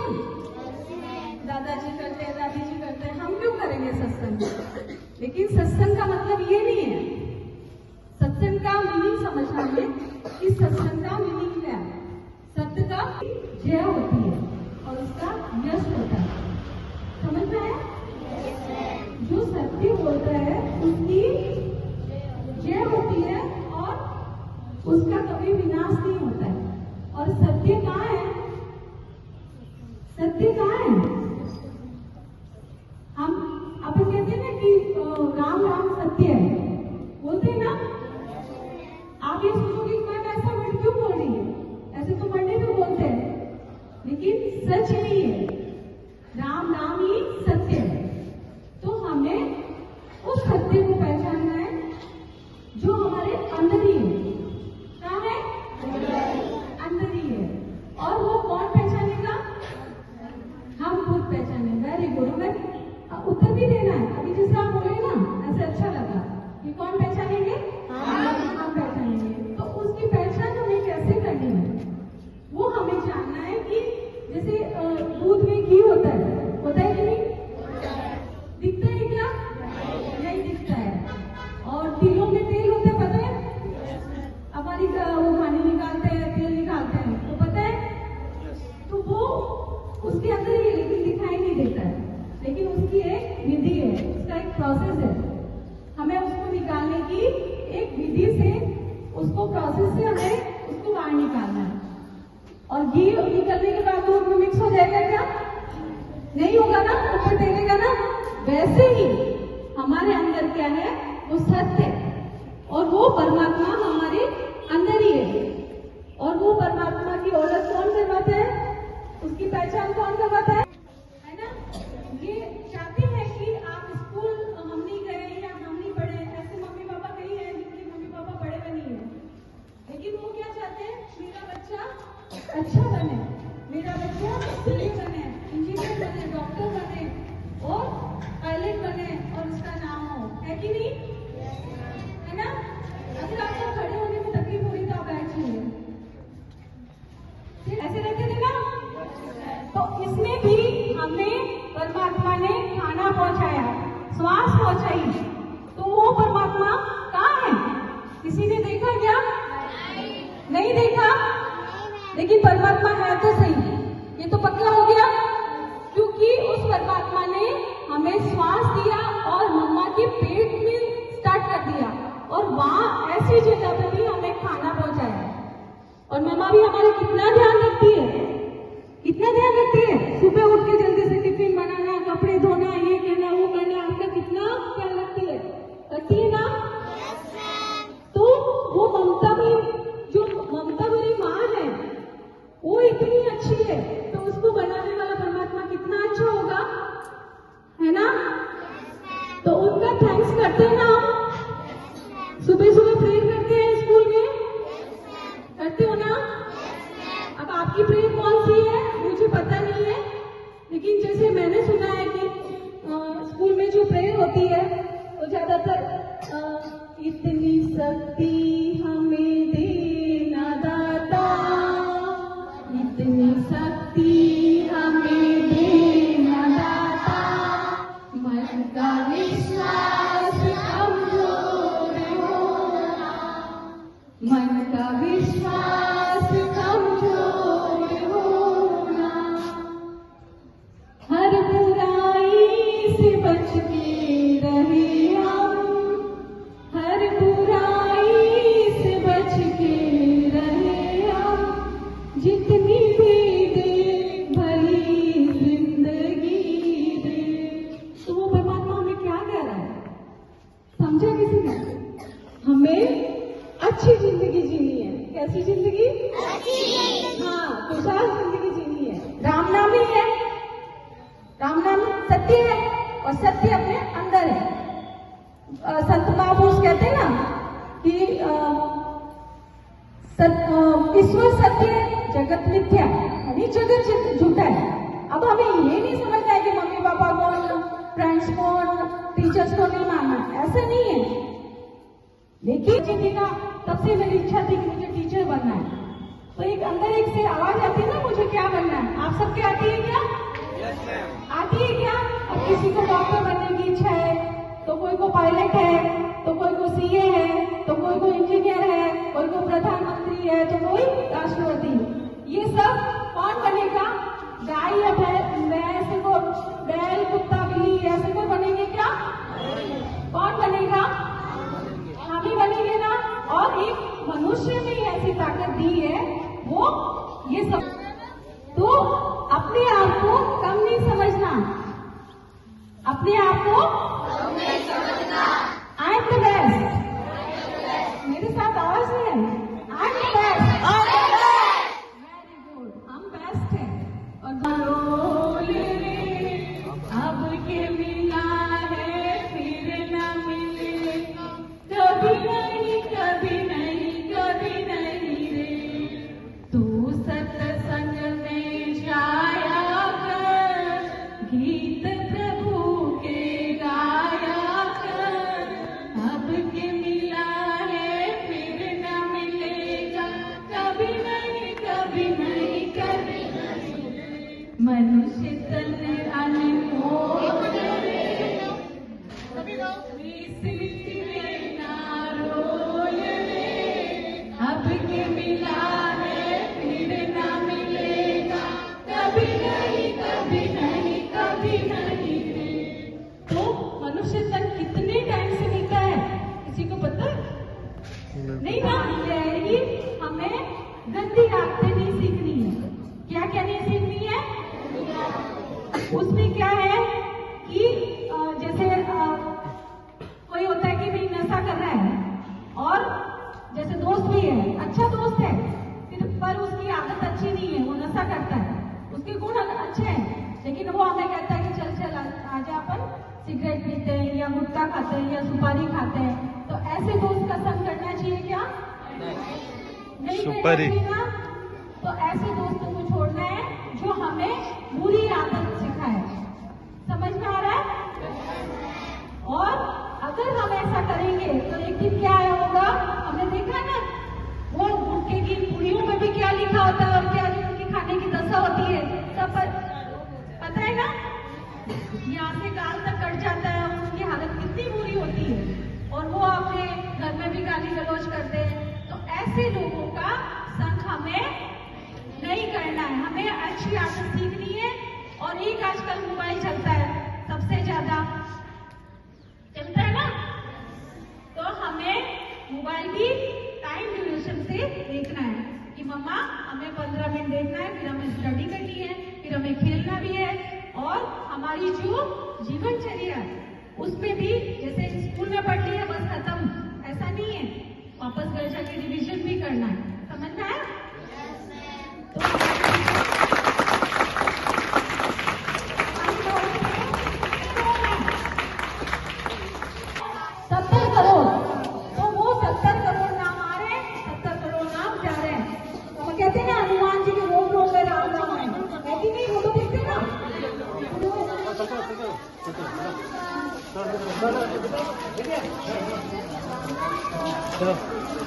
कौन? दादाजी करते हैं, दादी जी करते हैं, हम क्यों करेंगे सत्संग? लेकिन सत्संग का मतलब ये नहीं है। सत्संग का मीनिंग समझना है कि सत्संग का मीनिंग क्या है। सत्य का जय होती है और उसका यश होता है। समझ में आया? जो सत्य बोलता है उसकी जय होती है और उसका कभी विनाश नहीं होता है। और सत्य कहाँ है? सत्य कहाँ है? हम अपन कहते हैं ना कि राम राम सत्य है, बोलते हैं ना। आप ये सोचोगे कि मैं ऐसा वर्ड क्यों बोल रही है, ऐसे तो मंडे में बोलते हैं, लेकिन सच नहीं है। राम नाम ही सत्य है। तो हमें उस सत्य को पहचानना है जो हमारे अंदर ही है। कहाँ है? अंदर ही है। और वो कौन पहचानेगा? हम खुद पहचाने। Very good. हमें उत्तर भी देना है। अभी जिस आप बोले ना, ऐसे अच्छा लगा। ये कौन पहचानेंगे? हम पहचानेंगे। तो उसकी पहचान हमें कैसे करनी है वो हमें जानना है। कि जैसे दूध में घी होता है कि नहीं? दिखता है क्या? नहीं दिखता है। और तिलों में तेल होता है, पता है? हमारी वो पानी निकालते हैं, तेल निकालते हैं, तो पता है? तो वो उसके अंदर ही, लेकिन दिखाई नहीं देता है। लेकिन उसकी एक विधि है, उसका एक प्रोसेस है। हमें उसको निकालने की एक विधि से, उसको प्रोसेस से हमें उसको बाहर निकालना है। और घी निकलने के बाद दूध में मिक्स हो जाएगा क्या? नहीं होगा ना, ऊपर देखेगा ना। वैसे ही हमारे अंदर क्या है? वो सत्य है और वो परमात्मा हमारे अंदर ही है। और वो परमात्मा की ओळख कौन करवाता है? उसकी पहचान कौन करवाता है ना? ये चाहते हैं कि आप स्कूल हम नहीं गए या हम नहीं पढ़े, ऐसे मम्मी पापा कई हैं जिनके मम्मी पापा पढ़े हुए नहीं है, लेकिन वो क्या चाहते हैं? मेरा बच्चा अच्छा बने, मेरा बच्चा सीए बने, इंजीनियर बने, डॉक्टर बने और पायलट बने और उसका नाम हो, है कि नहीं? है ना? अगर आपको खड़े होने में तकलीफ हो रही तो आप बैठ जाइए। ऐसे रहते थे ना? तो इसमें भी हमें परमात्मा ने खाना पहुंचाया, श्वास पहुंचाई। तो वो परमात्मा कहाँ है? किसी ने देखा क्या? नहीं देखा। लेकिन परमात्मा है तो सही, ये तो पक्का हो गया, क्योंकि उस परमात्मा ने हमें श्वास दिया और मम्मा के पेट में स्टार्ट कर दिया और वहां ऐसी जगह पर भी हमें खाना पहुंचाया। और मम्मा भी हमारा कितना ध्यान रखती है, कितना ध्यान रखती है। सुबह उठ के जल्दी से टिफिन बनाना, कपड़े धोना, ये करना, वो करना, आपका कितना ख्याल रखती है? करती है ना? तो वो ममता भी, जो ममता भरी माँ है, वो इतनी अच्छी है, तो उसको बनाने वाला परमात्मा कितना अच्छा होगा, है ना? तो उनका थैंक्स करते हैं ना हम। सुबह सुबह प्रेयर करते हैं स्कूल में, करते हो ना? अब आपकी प्रेयर कौन सी है मुझे पता नहीं है, लेकिन जैसे मैंने सुना है कि स्कूल में जो प्रेयर होती है वो ज्यादातर इतनी शक्ति हमें देना दाता, इतनी शक्ति हमें देना दाता, मन का विश्वास कमजोर होना, मन का विश्वास कमजोर होना, हर बुराई से बच के रहे हम, हर बुराई से बच के रहे हम, जितनी भी दे भली जिंदगी दे। तो वो परमात्मा हमें क्या कह रहा है? समझा किसी ने? हमें अच्छी जिंदगी जीनी है। कैसी जिंदगी? हाँ, खुशहाल जिंदगी जीनी है। राम नाम ही है, राम नाम सत्य है और सत्य अपने अंदर है। संत महापुरुष कहते हैं ना कि ईश्वर सत्य है, जगत मिथ्या, यानी जगत झूठा है। अब हमें ये नहीं समझना है कि मम्मी पापा कौन, फ्रेंड्स कौन, टीचर्स को नहीं मानना, ऐसा नहीं है। लेकिन थी ना, तब से मेरी इच्छा थी कि मुझे टीचर बनना है। तो एक अंदर एक से आवाज आती है ना, मुझे क्या बनना है। आप सबके आती है क्या? बेस्ट है। और बोले अब के मिला है फिर ना मिले, कभी नहीं कभी नहीं कभी नहीं रे। तू सत्संग में जाया कर, गीत प्रभु के गाया कर। अब के मिला है फिर ना मिलेगा, कभी नहीं कभी नहीं कभी नहीं। मनुष्य तन अनमोल इसलिए ना रोए रे। अब के मिला है फिर ना मिलेगा, कभी नहीं कभी नहीं कभी नहीं रे। तो मनुष्य तन कितने टाइम से मिलता है, किसी को पता है? नहीं ना, यही हमें गंदी आदतें नहीं सीखनी है। क्या क्या नहीं सीखनी है? उसमें क्या है कि जैसे कोई होता है कि भाई नशा कर रहा है और जैसे दोस्त भी है, अच्छा दोस्त है, फिर पर उसकी आदत अच्छी नहीं है, वो नशा करता है, उसके गुण अच्छे हैं, लेकिन वो हमें कहता है कि चल चल आजा अपन सिगरेट पीते हैं या गुटखा खाते हैं या सुपारी खाते हैं। तो ऐसे दोस्त का संग करना चाहिए क्या? नहीं करना चाहिए ना। तो ऐसे दोस्तों को छोड़ना है जो हमें बुरी आदत सिखाए। समझ में आ रहा है? और अगर हम ऐसा करेंगे तो एक दिन क्या होगा, हमने देखा ना वो गुटखे की पुड़ियों में भी क्या लिखा होता है और क्या जो उनकी खाने की दशा होती है, सब पता है ना। यहाँ से गाल तक कट जाता है, उनकी हालत कितनी बुरी होती है और वो अपने घर में भी गाली गलौज करते हैं। तो ऐसे लोगों का संग हमें नहीं करना है, हमें अच्छी आदत सीखनी है। और एक आजकल मोबाइल चलता है, सबसे ज्यादा चलता है ना, तो हमें मोबाइल भी टाइम ड्यूरेशन से देखना है कि मम्मा हमें 15 मिनट देखना है, फिर हमें स्टडी करनी है, फिर हमें खेलना भी है। और हमारी जो जीवनचर्या है उसमें भी जैसे स्कूल में पढ़ लिया बस खत्म, ऐसा नहीं है, वापस घर जाके रिवीजन भी करना है। समझ में आया? तो 70 करोड़, तो वो 70 करोड़ नाम आ रहे हैं, 70 करोड़ नाम जा रहे हैं। तो हम कहते हैं ना हनुमान जी के रोम रोम में राम राम है कि नहीं, वो तो देखते ना। चलो